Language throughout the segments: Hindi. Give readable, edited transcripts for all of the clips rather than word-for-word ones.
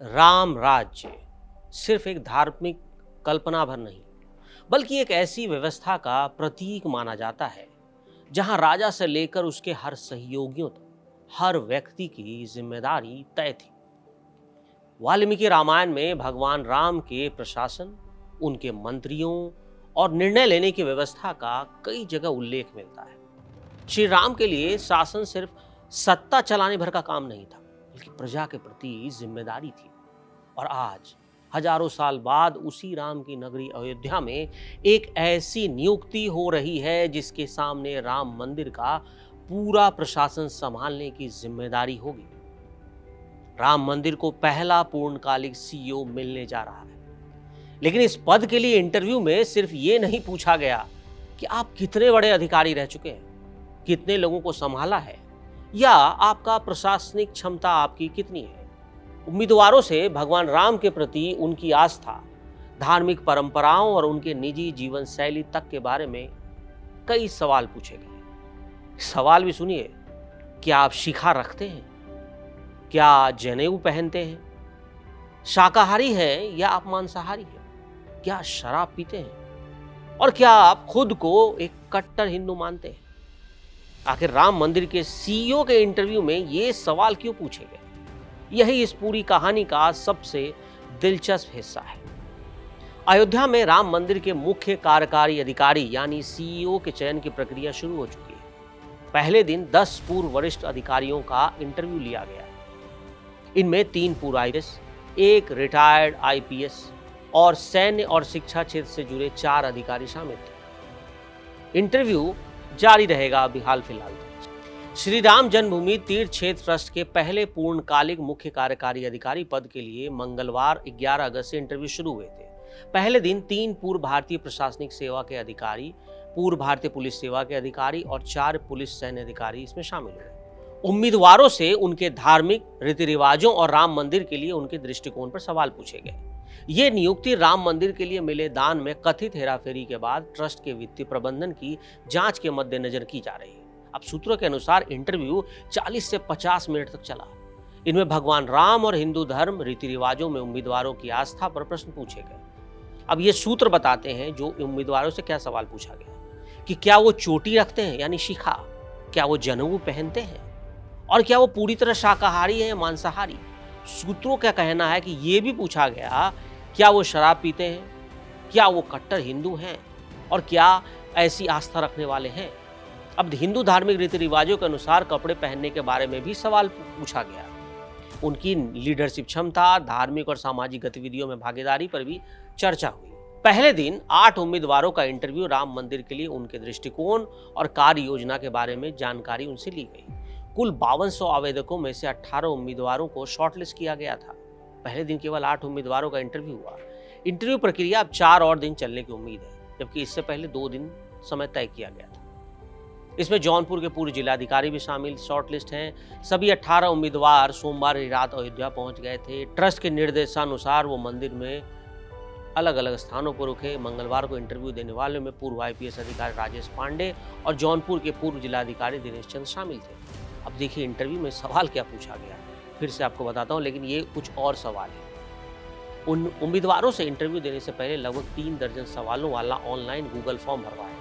राम राज्य सिर्फ एक धार्मिक कल्पना भर नहीं, बल्कि एक ऐसी व्यवस्था का प्रतीक माना जाता है जहां राजा से लेकर उसके हर सहयोगियों तक हर व्यक्ति की जिम्मेदारी तय थी। वाल्मीकि रामायण में भगवान राम के प्रशासन, उनके मंत्रियों और निर्णय लेने की व्यवस्था का कई जगह उल्लेख मिलता है। श्री राम के लिए शासन सिर्फ सत्ता चलाने भर का काम नहीं था, बल्कि प्रजा के प्रति जिम्मेदारी थी। और आज हजारों साल बाद उसी राम की नगरी अयोध्या में एक ऐसी नियुक्ति हो रही है जिसके सामने राम मंदिर का पूरा प्रशासन संभालने की जिम्मेदारी होगी। राम मंदिर को पहला पूर्णकालिक सीईओ मिलने जा रहा है। लेकिन इस पद के लिए इंटरव्यू में सिर्फ ये नहीं पूछा गया कि आप कितने बड़े अधिकारी रह चुके हैं, कितने लोगों को संभाला है, या आपका प्रशासनिक क्षमता आपकी कितनी है। उम्मीदवारों से भगवान राम के प्रति उनकी आस्था, धार्मिक परंपराओं और उनके निजी जीवन शैली तक के बारे में कई सवाल पूछे गए। सवाल भी सुनिए। क्या आप शिखा रखते हैं? क्या जनेऊ पहनते हैं? शाकाहारी हैं या आप मांसाहारी हैं? क्या शराब पीते हैं? और क्या आप खुद को एक कट्टर हिंदू मानते हैं? आखिर राम मंदिर के सीईओ के इंटरव्यू में ये सवाल क्यों पूछे गए? यही इस पूरी कहानी का सबसे दिलचस्प हिस्सा है। अयोध्या में राम मंदिर के मुख्य कार्यकारी अधिकारी यानी सीईओ के चयन की प्रक्रिया शुरू हो चुकी है। पहले दिन 10 पूर्व वरिष्ठ अधिकारियों का इंटरव्यू लिया गया। इनमें 3 पूर्व आईएएस, 1 रिटायर्ड आईपीएस और सैन्य और शिक्षा क्षेत्र से जुड़े 4 अधिकारी शामिल थे। इंटरव्यू जारी रहेगा अभी हाल फिलहाल। श्री राम जन्मभूमि तीर्थ क्षेत्र ट्रस्ट के पहले पूर्णकालिक मुख्य कार्यकारी अधिकारी पद के लिए मंगलवार 11 अगस्त से इंटरव्यू शुरू हुए थे। पहले दिन 3 पूर्व भारतीय प्रशासनिक सेवा के अधिकारी, पूर्व भारतीय पुलिस सेवा के अधिकारी और 4 पुलिस सैन्य अधिकारी इसमें शामिल हुए। उम्मीदवारों से उनके धार्मिक रीति रिवाजों और राम मंदिर के लिए उनके दृष्टिकोण पर सवाल पूछे गए। ये नियुक्ति राम मंदिर के लिए मिले दान में कथित हेराफेरी के बाद ट्रस्ट के वित्तीय प्रबंधन की जांच के मद्देनजर की जा रही है। अब सूत्रों के अनुसार इंटरव्यू 40 से 50 मिनट तक चला। इनमें भगवान राम और हिंदू धर्म रीति रिवाजों में उम्मीदवारों की आस्था पर प्रश्न पूछे गए। अब ये सूत्र बताते हैं जो उम्मीदवारों से क्या सवाल पूछा गया कि क्या वो चोटी रखते हैं यानी शिखा, क्या वो जनेऊ पहनते हैं, और क्या वो पूरी तरह शाकाहारी है या मांसाहारी। सूत्रों का कहना है कि ये भी पूछा गया क्या वो शराब पीते हैं, क्या वो कट्टर हिंदू हैं, और क्या ऐसी आस्था रखने वाले हैं। अब हिंदू धार्मिक रीति रिवाजों के अनुसार कपड़े पहनने के बारे में भी सवाल पूछा गया। उनकी लीडरशिप क्षमता, धार्मिक और सामाजिक गतिविधियों में भागीदारी पर भी चर्चा हुई। पहले दिन 8 उम्मीदवारों का इंटरव्यू राम मंदिर के लिए उनके दृष्टिकोण और कार्य योजना के बारे में जानकारी उनसे ली गई। कुल 5200 आवेदकों में से 18 उम्मीदवारों को शॉर्टलिस्ट किया गया था। पहले दिन केवल 8 उम्मीदवारों का इंटरव्यू हुआ। इंटरव्यू प्रक्रिया अब 4 और दिन चलने की उम्मीद है, जबकि इससे पहले 2 दिन समय तय किया गया था। इसमें जौनपुर के पूर्व जिलाधिकारी भी शामिल शॉर्टलिस्ट हैं। सभी 18 उम्मीदवार सोमवार की रात अयोध्या पहुंच गए थे। ट्रस्ट के निर्देशानुसार वो मंदिर में अलग अलग स्थानों पर रुके। मंगलवार को इंटरव्यू देने वाले में पूर्व आईपीएस अधिकारी राजेश पांडे और जौनपुर के पूर्व जिलाधिकारी दिनेश चंद्र शामिल थे। अब देखिए इंटरव्यू में सवाल क्या पूछा गया, फिर से आपको बताता हूँ, लेकिन ये कुछ और सवाल है। उन उम्मीदवारों से इंटरव्यू देने से पहले लगभग 3 दर्जन सवालों वाला ऑनलाइन गूगल फॉर्म भरवाया।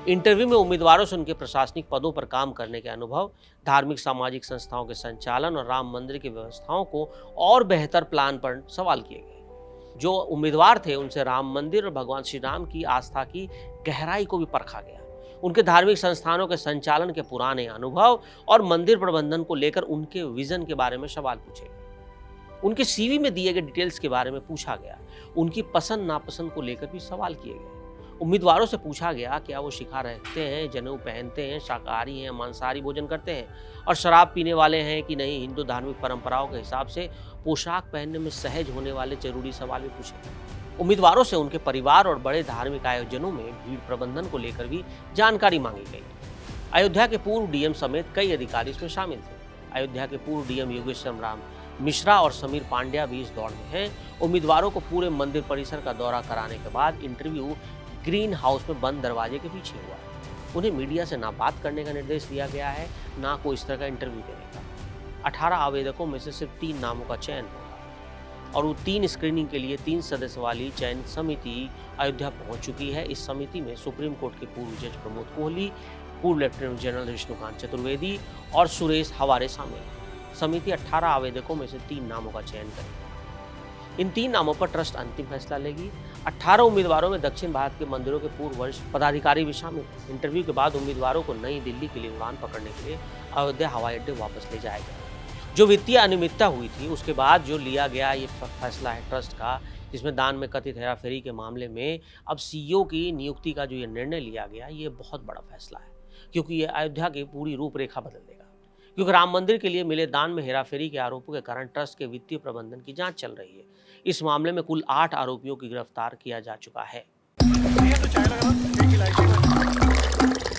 इंटरव्यू में उम्मीदवारों से उनके प्रशासनिक पदों पर काम करने के अनुभव, धार्मिक सामाजिक संस्थाओं के संचालन और राम मंदिर की व्यवस्थाओं को और बेहतर प्लान पर सवाल किए गए। जो उम्मीदवार थे उनसे राम मंदिर और भगवान श्री राम की आस्था की गहराई को भी परखा गया। उनके धार्मिक संस्थानों के संचालन के पुराने अनुभव और मंदिर प्रबंधन को लेकर उनके विजन के बारे में सवाल पूछे गए। उनके सीवी में दिए गए डिटेल्स के बारे में पूछा गया। उनकी पसंद नापसंद को लेकर भी सवाल किए गए। उम्मीदवारों से पूछा गया क्या वो शिखा रखते हैं, जनेऊ पहनते हैं, शाकाहारी हैं, मांसाहारी भोजन करते हैं, और शराब पीने वाले हैं कि नहीं। हिंदू धार्मिक परंपराओं के हिसाब से पोशाक पहनने में सहज होने वाले जरूरी सवाल भी पूछे। उम्मीदवारों से उनके परिवार और बड़े धार्मिक आयोजनों में भीड़ प्रबंधन को लेकर भी जानकारी मांगी गई। अयोध्या के पूर्व डीएम समेत कई अधिकारी इसमें शामिल थे। अयोध्या के पूर्व डीएम योगेश्वर राम मिश्रा और समीर पांड्या भी इस दौड़ में हैं। उम्मीदवारों को पूरे मंदिर परिसर का दौरा कराने के बाद इंटरव्यू ग्रीन हाउस में बंद दरवाजे के पीछे हुआ। उन्हें मीडिया से ना बात करने का निर्देश दिया गया है, ना कोई इस तरह का इंटरव्यू देने का। 18 आवेदकों में से सिर्फ 3 नामों का चयन होगा। और वो 3 स्क्रीनिंग के लिए 3 सदस्य वाली चयन समिति अयोध्या पहुंच चुकी है। इस समिति में सुप्रीम कोर्ट के पूर्व जज प्रमोद कोहली, पूर्व लेफ्टिनेंट जनरल विष्णुकांत चतुर्वेदी और सुरेश हवारे शामिल हैं। समिति 18 आवेदकों में से 3 नामों का चयन करेगी। इन 3 नामों पर ट्रस्ट अंतिम फैसला लेगी। 18 उम्मीदवारों में दक्षिण भारत के मंदिरों के पूर्व वरिष्ठ पदाधिकारी भी शामिल हैं। इंटरव्यू के बाद उम्मीदवारों को नई दिल्ली के लिए उड़ान पकड़ने के लिए अयोध्या हवाई अड्डे वापस ले जाया गया। जो वित्तीय अनियमितता हुई थी उसके बाद जो लिया गया ये फैसला है ट्रस्ट का, जिसमें दान में कथित हेराफेरी के मामले में अब सीईओ की नियुक्ति का जो ये निर्णय लिया गया, ये बहुत बड़ा फैसला है, क्योंकि ये अयोध्या की पूरी रूपरेखा बदल देगा। क्योंकि राम मंदिर के लिए मिले दान में हेराफेरी के आरोपों के कारण ट्रस्ट के वित्तीय प्रबंधन की जांच चल रही है। इस मामले में कुल 8 आरोपियों की गिरफ्तार किया जा चुका है।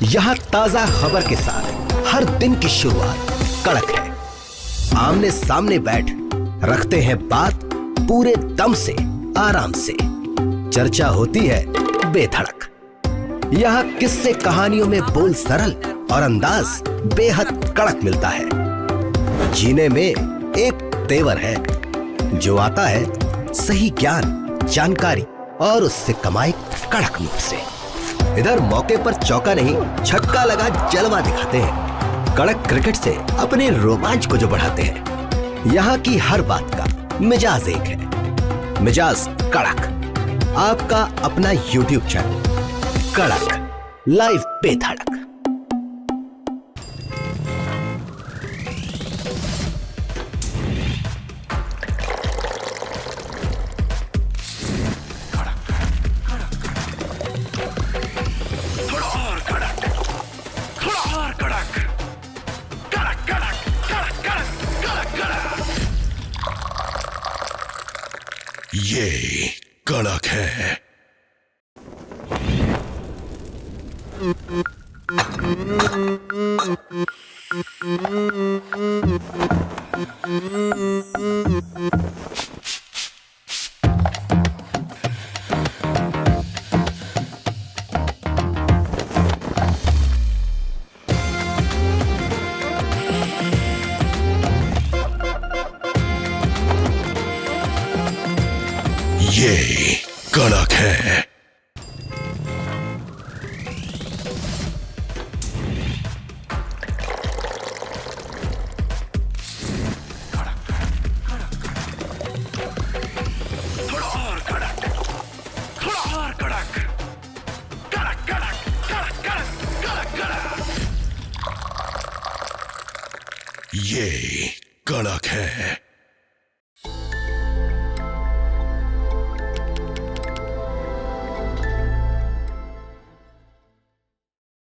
यहाँ ताजा खबर के साथ हर दिन की शुरुआत कड़क है। आमने सामने बैठ रखते हैं बात पूरे दम से, आराम से। चर्चा होती है बेधड़क। यहाँ किस्से कहानियों में बोल सरल और अंदाज बेहद कड़क मिलता है। जीने में एक तेवर है जो आता है सही ज्ञान, जानकारी और उससे कमाई कड़क नोट से। इधर मौके पर चौका नहीं, छक्का लगा जलवा दिखाते हैं। कड़क क्रिकेट से अपने रोमांच को जो बढ़ाते हैं। यहाँ की हर बात का मिजाज एक है, मिजाज कड़क। आपका अपना YouTube चैनल कड़क लाइव बेधड़क। ये कड़क है। ये कड़क है। थोड़ा और कड़क, थोड़ा और कड़क, कड़क कड़क कड़क कड़क कड़क कड़क। ये कड़क है।